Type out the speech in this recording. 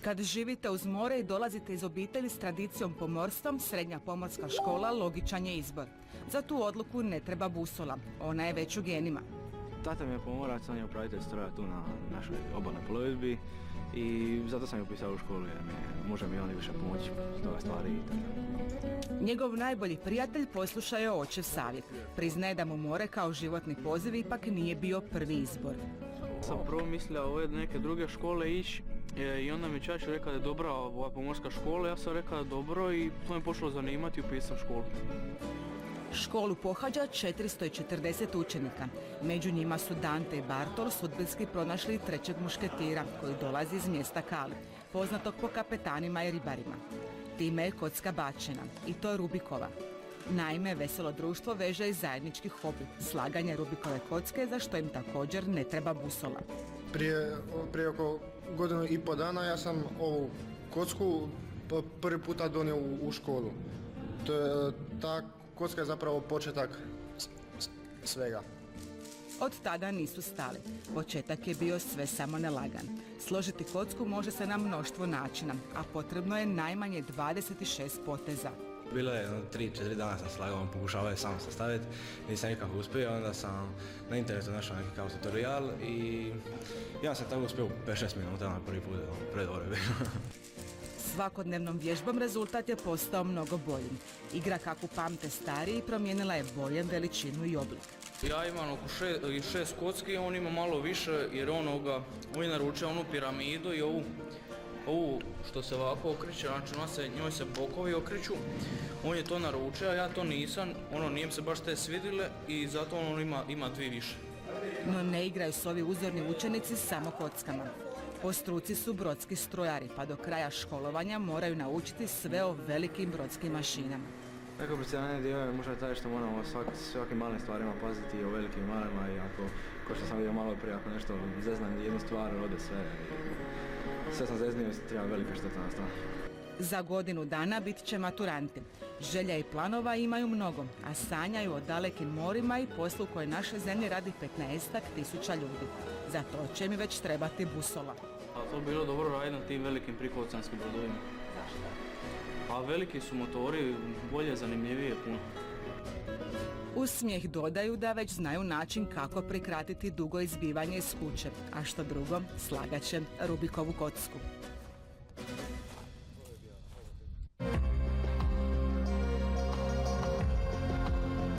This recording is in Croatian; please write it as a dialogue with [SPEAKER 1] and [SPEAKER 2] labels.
[SPEAKER 1] Kad živite uz more i dolazite iz obitelji s tradicijom pomorstvom, srednja pomorska škola logičan je izbor. Za tu odluku ne treba busola, ona je već u genima.
[SPEAKER 2] Tata mi je pomorac, on je upravitelj stroja tu na našoj obalnoj plovidbi i zato sam je upisao u školu jer može mi on i više pomoći s toga stvari i tako.
[SPEAKER 1] Njegov najbolji prijatelj poslušao je očev savjet. Priznaje da mu more kao životni poziv ipak nije bio prvi izbor.
[SPEAKER 3] Sam prvo mislio ove neke druge škole ići i onda mi čač rekao da je dobra ova pomorska škola, ja sam rekao da je dobro i to me počelo zanimati i upisao školu.
[SPEAKER 1] Školu pohađa 440 učenika. Među njima su Dante i Bartol, sudbinski pronašli trećeg mušketira koji dolazi iz mjesta Kali, poznatog po kapetanima i ribarima. Time je kocka bačena i to je Rubikova. Naime, veselo društvo veže i zajednički hobi, slaganje Rubikove kocke, za što im također ne treba busola.
[SPEAKER 4] Prije oko godinu i pol dana ja sam ovu kocku prvi puta donio u školu. Ta kocka je zapravo početak svega.
[SPEAKER 1] Od tada nisu stali. Početak je bio sve samo nelagan. Složiti kocku može se na mnoštvo načina, a potrebno je najmanje 26 poteza.
[SPEAKER 5] Bilo je 3-4 dana sam slagao, pokušavao je sam sastaviti, nisam nikako uspio, onda sam na internetu našao neki kao tutorial i ja sam tako uspio u 5-6 minuta na prvi put, predobro je bilo.
[SPEAKER 1] Svakodnevnom vježbom rezultat je postao mnogo boljim. Igra kako pamte stariji promijenila je bojem, veličinu i oblik.
[SPEAKER 3] Ja imam oko 6 kocki, on ima malo više jer on je naručio onu piramidu i ovu što se ovako okreće, znači njoj se bokovi okreću. On je to naručio, a ja to nisam, nije mi se baš te svidile i zato on ima dvije više.
[SPEAKER 1] No ne igraju s ovi uzorni učenici samo kockama. Po struci su brodski strojari, pa do kraja školovanja moraju naučiti sve o velikim brodskim mašinama.
[SPEAKER 2] Najkompliciraniji dio je možda taj što moramo svakim malim stvarima paziti i o velikim i malima i ako, kao što sam vidio malo prije, ako nešto zeznam jednu stvar, ode sve sam zeznio i treba velika šteta nastala.
[SPEAKER 1] Za godinu dana bit će maturanti. Želja i planova imaju mnogo, a sanjaju o dalekim morima i poslu koje naše zemlje radi 15.000 ljudi. Za to će mi već trebati busola.
[SPEAKER 3] A to bi bilo dobro raditi na tim velikim prekooceanskim brodovima. A veliki su motori, bolje, zanimljivije puno.
[SPEAKER 1] Uz smijeh dodaju da već znaju način kako prikratiti dugo izbivanje iz kuće, a što drugo, slagaće Rubikovu kocku.